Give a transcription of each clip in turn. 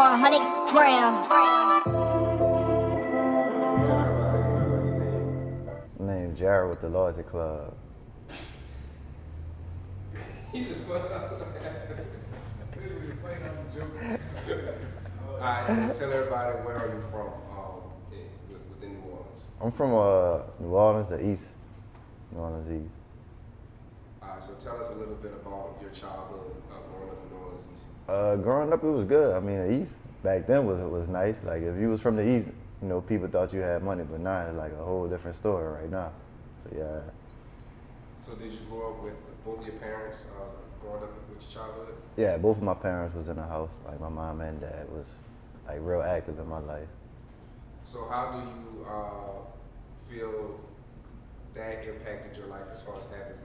100 gram. Tell everybody your name. My name's Jarriod with the Loyalty Club. He just bust out. Alright, so tell everybody where are you from within New Orleans? I'm from New Orleans, the East. New Orleans East. Alright, so tell us a little bit about your childhood growing up in New Orleans East. Growing up, it was good. I mean, the East back then was nice. Like if you was from the East, you know, people thought you had money, but now it's like a whole different story right now. So yeah. So did you grow up with both your parents growing up with your childhood? Yeah, both of my parents was in the house. Like my mom and dad was like real active in my life. So how do you feel that impacted your life as far as having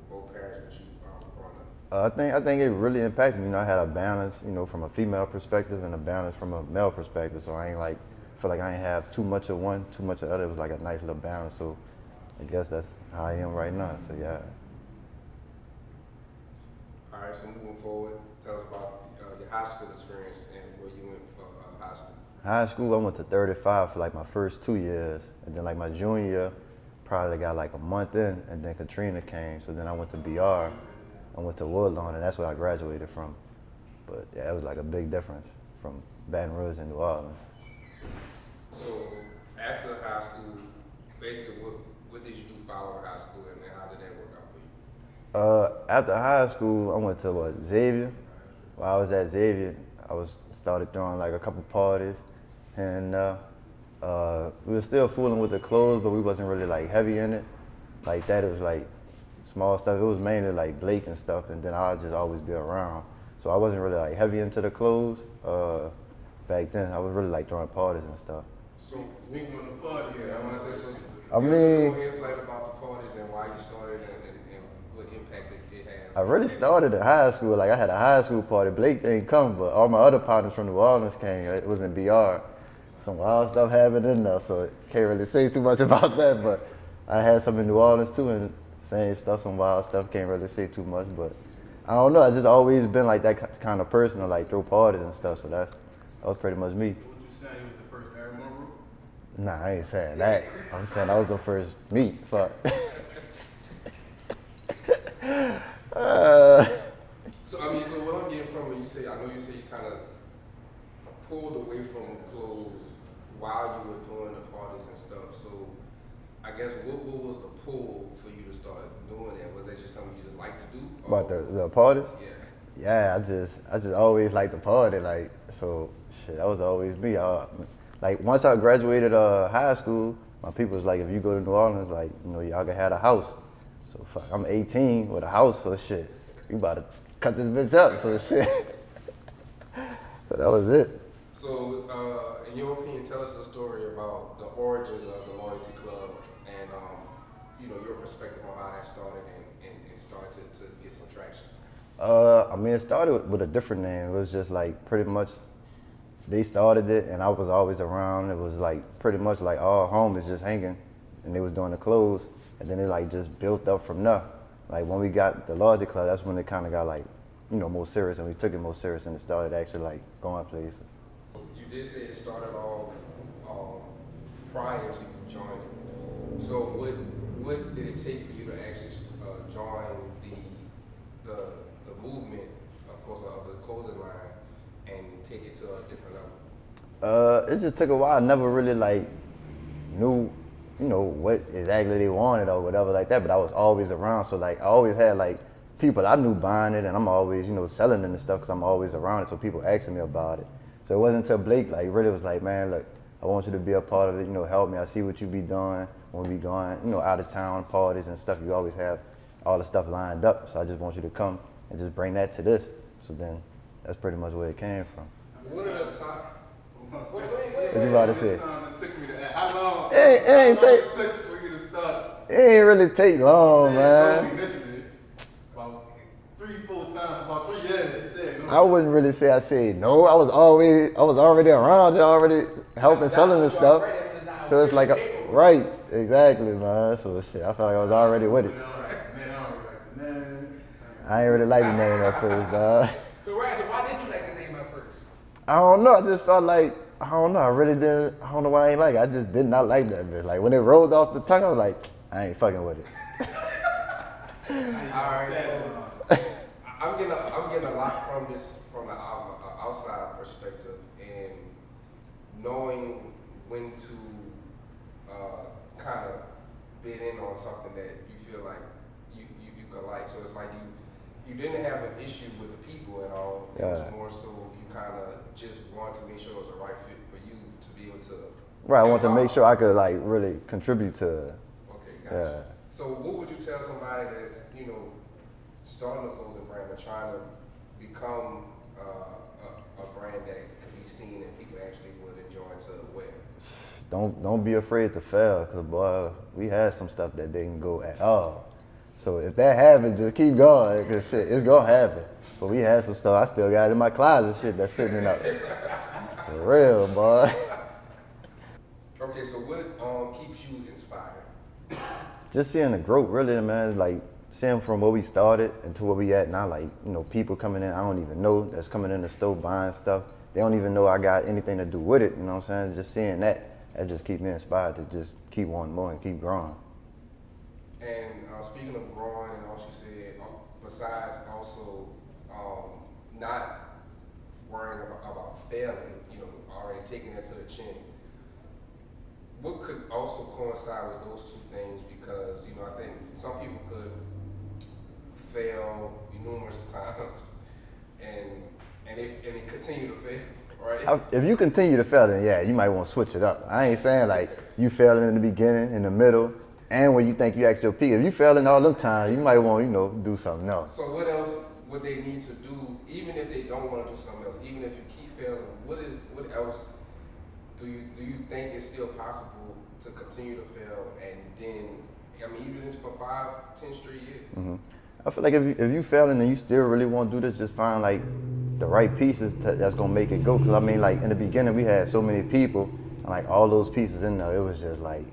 both parents with you growing up? I think it really impacted me. You know, I had a balance, you know, from a female perspective and a balance from a male perspective. So I ain't like feel like I ain't have too much of one, too much of the other. It was like a nice little balance. So I guess that's how I am right now. So yeah. All right. So moving forward, tell us about your high school experience and where you went for high school. High school, I went to 35 for like my first 2 years, and then like my junior year, probably got like a month in, and then Katrina came. So then I went to BR. I went to Woodlawn, and that's where I graduated from. But yeah, it was like a big difference from Baton Rouge and New Orleans. So after high school, basically, what did you do following high school, and then how did that work out for you? After high school, I went to Xavier. While I was at Xavier, started throwing like a couple parties, and we were still fooling with the clothes, but we wasn't really like heavy in it. Like that, it was like small stuff. It was mainly like Blake and stuff, and then I'd just always be around. So I wasn't really like heavy into the clothes. Back then, I was really like throwing parties and stuff. So speaking of the parties, I want to say so. I give us a mean, little insight about the parties and why you started and what impact it had. I really started at high school. Like I had a high school party. Blake didn't come, but all my other partners from New Orleans came. It was in BR. Some wild stuff happened in there, so I can't really say too much about that. But I had some in New Orleans too, and same stuff, some wild stuff. Can't really say too much, but I don't know. I just always been like that kind of person to like throw parties and stuff. So that was pretty much me. So what you saying, you was the first Aaron Monroe? Nah, I ain't saying that. I'm saying I was the first me. Fuck. So I mean, so what I'm getting from when you say, I know you say you kind of pulled away from clothes while you were doing the parties and stuff. So I guess what was the pull for you to start doing that? Was that just something you just like to do? About the parties? Yeah. Yeah, I just always liked to party. Like, so shit, that was always me. Like once I graduated high school, my people was like, if you go to New Orleans, like, you know, y'all can have a house. So fuck, I'm 18 with a house, so shit, you about to cut this bitch up, so shit. So that was it. So in your opinion, tell us a story about the origins of the Loyalty Club and you know, your perspective on how that started and started to get some traction. I mean, it started with a different name. It was just like pretty much they started it, and I was always around. It was like pretty much like all homies just hanging, and they was doing the clothes, and then it like just built up from there. Like when we got the Loyalty Club, that's when it kind of got like, you know, more serious, and we took it more serious, and it started actually like going places. You did say it started off prior to you joining. So what did it take for you to actually join the movement, of course, of the clothing line, and take it to a different level? It just took a while. I never really like knew, you know, what exactly they wanted or whatever like that, but I was always around. So like I always had like people I knew buying it, and I'm always, you know, selling it and stuff because I'm always around it. So people asking me about it. So it wasn't until Blake like really was like, man, look, I want you to be a part of it. You know, help me. I see what you be doing when we going, you know, out of town parties and stuff. You always have all the stuff lined up. So I just want you to come and just bring that to this. So then that's pretty much where it came from. What are the top? What you about to say? It took me to how long? It ain't how long take. it took for you to start? It ain't really take long, You man. said no initiative. About 3-4 times, about 3 years. You said no. I wouldn't really say I said no. I was already around it, already helping selling this stuff. So it's like right, exactly, man. So shit, I felt like I was already with it. I ain't really like the name at first, dog. So why did you like the name at first? I don't know. I just felt like I don't know. I really didn't. I don't know why I ain't like it. I just did not like that bitch. Like when it rolled off the tongue, I was like, I ain't fucking with it. Alright, so I'm getting a lot from this from an outside perspective and knowing when to kind of bid in on something that you feel like you could like. So it's like you didn't have an issue with the people at all. It was more so you kind of just want to make sure it was the right fit for you to be able to. Right. I want to make sure I could like really contribute to it. Okay, gotcha. So what would you tell somebody that's starting a clothing brand or trying to become a brand that could be seen and people actually would enjoy to wear? Don't be afraid to fail, cause boy, we had some stuff that didn't go at all. So if that happens, just keep going, cause shit, it's gonna happen. But we had some stuff. I still got it in my closet, shit that's sitting in up. For real, boy. Okay, so what keeps you inspired? Just seeing the growth, really, man. Like seeing from where we started into where we at now. Like people coming in I don't even know that's coming in the store buying stuff. They don't even know I got anything to do with it. You know what I'm saying? Just seeing that just keeps me inspired to just keep wanting more and keep growing. And speaking of growing, and also you said, besides also not worrying about failing, already taking that to the chin. What could also coincide with those two things? Because I think some people could fail numerous times, and they continue to fail, right? If you continue to fail, then yeah, you might want to switch it up. I ain't saying like you failing in the beginning, in the middle, and when you think you at your peak. If you failing all them times, you might want do something else. So what else would they need to do, even if they don't want to do something else? Even if you keep failing, what else do you think is still possible to continue to fail? And then, you've been in for 5, 10 straight years. Mm-hmm. I feel like if you failing and you still really want to do this, just find like the right pieces that's gonna make it go. Cause like in the beginning we had so many people, and like all those pieces in there, it was just like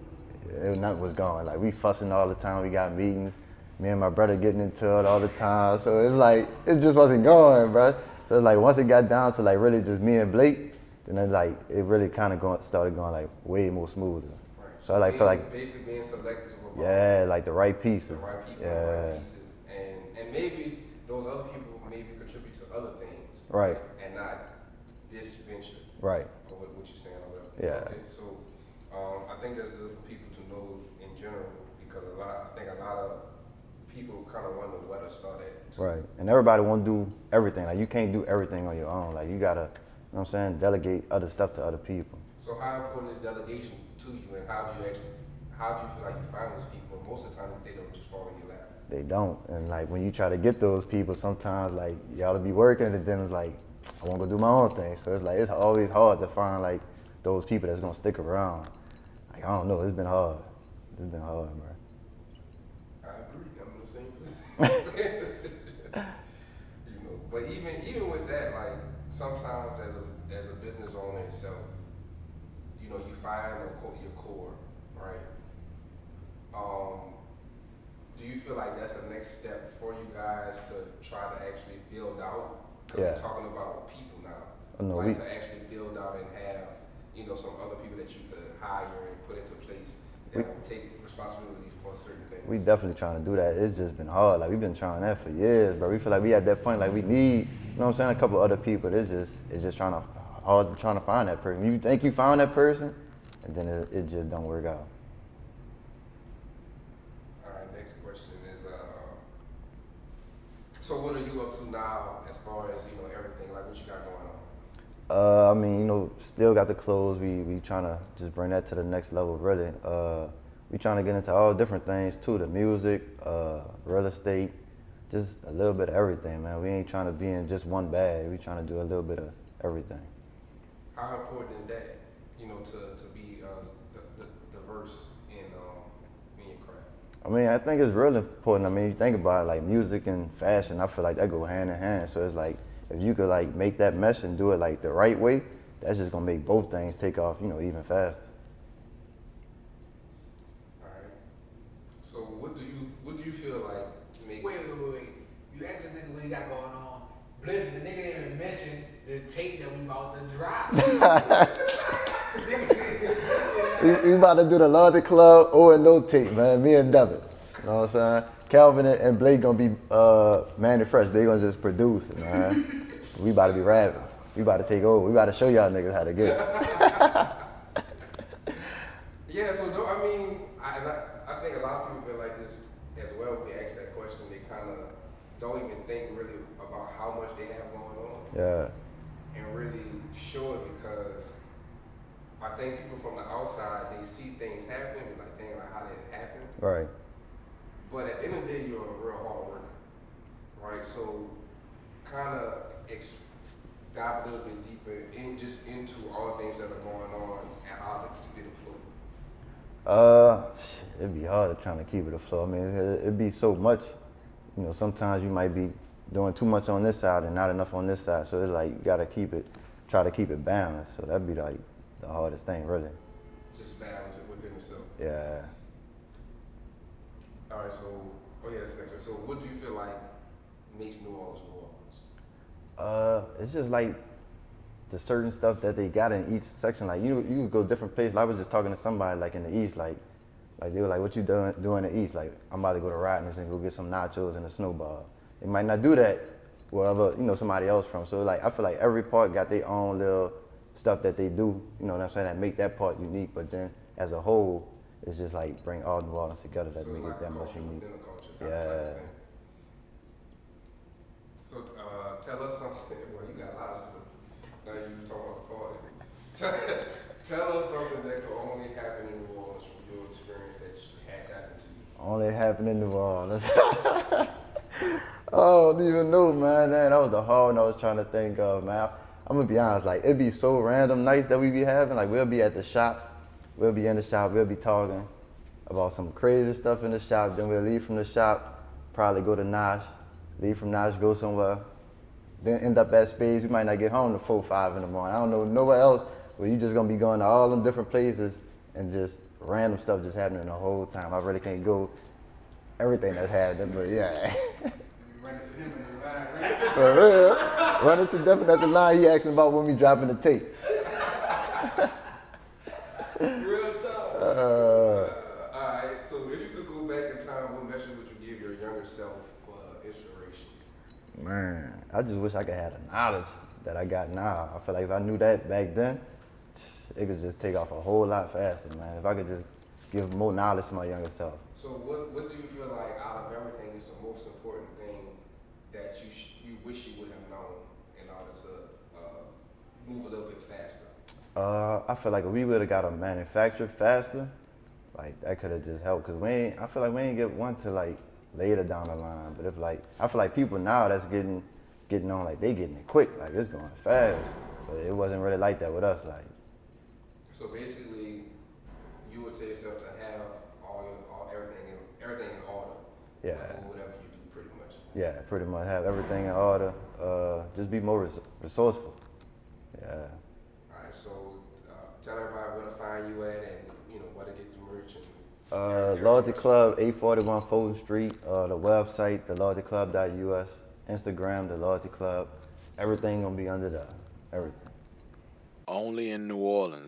nothing was going. Like we fussing all the time. We got meetings. Me and my brother getting into it all the time. So it's like it just wasn't going, bro. So it's like once it got down to like really just me and Blake, then it really kind of started going like way more smoother. Right. So I feel like basically being selective about like the right pieces. The right people, the right pieces. And maybe those other people maybe contribute to other things. Right. And not this venture. Right. Or what you're saying or whatever. Yeah. Okay. So I think that's good for people to know in general, because I think a lot of people kind of wonder where to start at. Too. Right. And everybody want to do everything. Like you can't do everything on your own. Like you gotta, you know what I'm saying, delegate other stuff to other people. So how important is delegation to you, and how do you feel like you find those people? Most of the time they don't just fall in your lap. They don't. And like when you try to get those people, sometimes like y'all to be working, and then it's like I want to go do my own thing. So it's like it's always hard to find like those people that's gonna stick around. Like I don't know, it's been hard. It's been hard, bro. I agree. I'm in the same position. But even with that, like sometimes as a business owner itself, you find your core, right? Do you feel like that's the next step for you guys to try to actually build out? Because we're talking about people now. To actually build out and have, some other people that you could hire and put into place that will take responsibility for certain things. We definitely trying to do that. It's just been hard. Like we've been trying that for years, but we feel like we at that point like we need, a couple other people. It's just hard to find that person. You think you found that person, and then it just don't work out. All right, next question is, so what are you up to now as far as, everything, like what you got going on? Still got the clothes. We trying to just bring that to the next level, really. We trying to get into all different things too, the music, real estate, just a little bit of everything, man. We ain't trying to be in just one bag. We trying to do a little bit of everything. How important is that, to be diverse in your craft? I think it's real important. You think about it, like music and fashion, I feel like that go hand in hand. So it's like, if you could like make that mesh and do it like the right way, that's just gonna make both things take off, even faster. All right. So what do you feel like makes? Wait. You asked a nigga what he got going on, Blitz, the nigga didn't even mention the tape that we about to drop. We about to do the Loyalty Club O&O tape, man. Me and Devin. You know what I'm saying? Calvin and Blake gonna be Manny Fresh. They gonna just produce it, man. We about to be rapping. We about to take over. We about to show y'all niggas how to get it. Yeah, so no, I mean, I think a lot of people feel like this as well. When they ask that question, they kind of don't even think really about how much they have going on. Yeah. And really show it, because I think people from the outside, they see things happening, and like think like how did it happen. Right. But at the end of the day, you're a real hard worker, right? So kind of dive a little bit deeper into all the things that are going on and how to keep it afloat. It'd be hard trying to keep it afloat. I mean, it'd be so much. You know, sometimes you might be doing too much on this side and not enough on this side. So it's like you gotta try to keep it balanced. So that'd be like the hardest thing, really. Just balance it within itself. Yeah. All right, so, that's the next one. So what do you feel like makes New Orleans New Orleans? It's just like the certain stuff that they got in each section. Like you could go different places. Like, I was just talking to somebody like in the East, like they were like, "What you doing in the East?" Like, I'm about to go to Rottenness and go get some nachos and a snowball. They might not do that wherever somebody else from. So like I feel like every part got their own little stuff that they do. You know what I'm saying? That make that part unique. But then as a whole, it's just like bring all New Orleans together that So make like it that much culture unique. within a culture, kind of type of thing. So tell us something. Well, you got a lot of stuff. Now you talking about the party. Tell us something that could only happen in New Orleans from your experience that has happened to you. Only happened in New Orleans. I don't even know, man. That was the hard one I was trying to think of, man. I'm gonna be honest, like, it'd be so random nights that we be having. Like, we'll be at the shop, we'll be in the shop, we'll be talking about some crazy stuff in the shop, then we'll leave from the shop, probably go to Nosh, leave from Nosh, go somewhere, then end up at Spades. We might not get home to 4, 5 in the morning. I don't know nowhere else where you just gonna be going to all them different places and just random stuff just happening the whole time. I really can't go everything that's happening, but yeah. Run into him in the line. For real. Run into Devin at the line, he asking about when we dropping the tape. Real talk. Alright, so if you could go back in time, what message would you give your younger self for inspiration? Man, I just wish I could have the knowledge that I got now. I feel like if I knew that back then, it could just take off a whole lot faster, man. If I could just give more knowledge to my younger self. So what do you feel like out of everything is the most important thing that you wish you would have known in order to move a little bit faster? I feel like if we would have got a manufactured faster, like that could have just helped. Cause I feel like we ain't get one to like later down the line. But I feel like people now that's getting on, like they getting it quick, like it's going fast. But it wasn't really like that with us, like. So basically, you would tell yourself to have everything in order. Yeah. Or whatever you do, pretty much. Yeah, pretty much have everything in order. Just be more resourceful. Yeah. All right. So tell everybody where to find you at, and where to get the merch. And Loyalty Club, 841 Fulton Street. The website, theloyaltyclub.us. Instagram, The Loyalty Club. Everything gonna be under there. Everything. Only in New Orleans.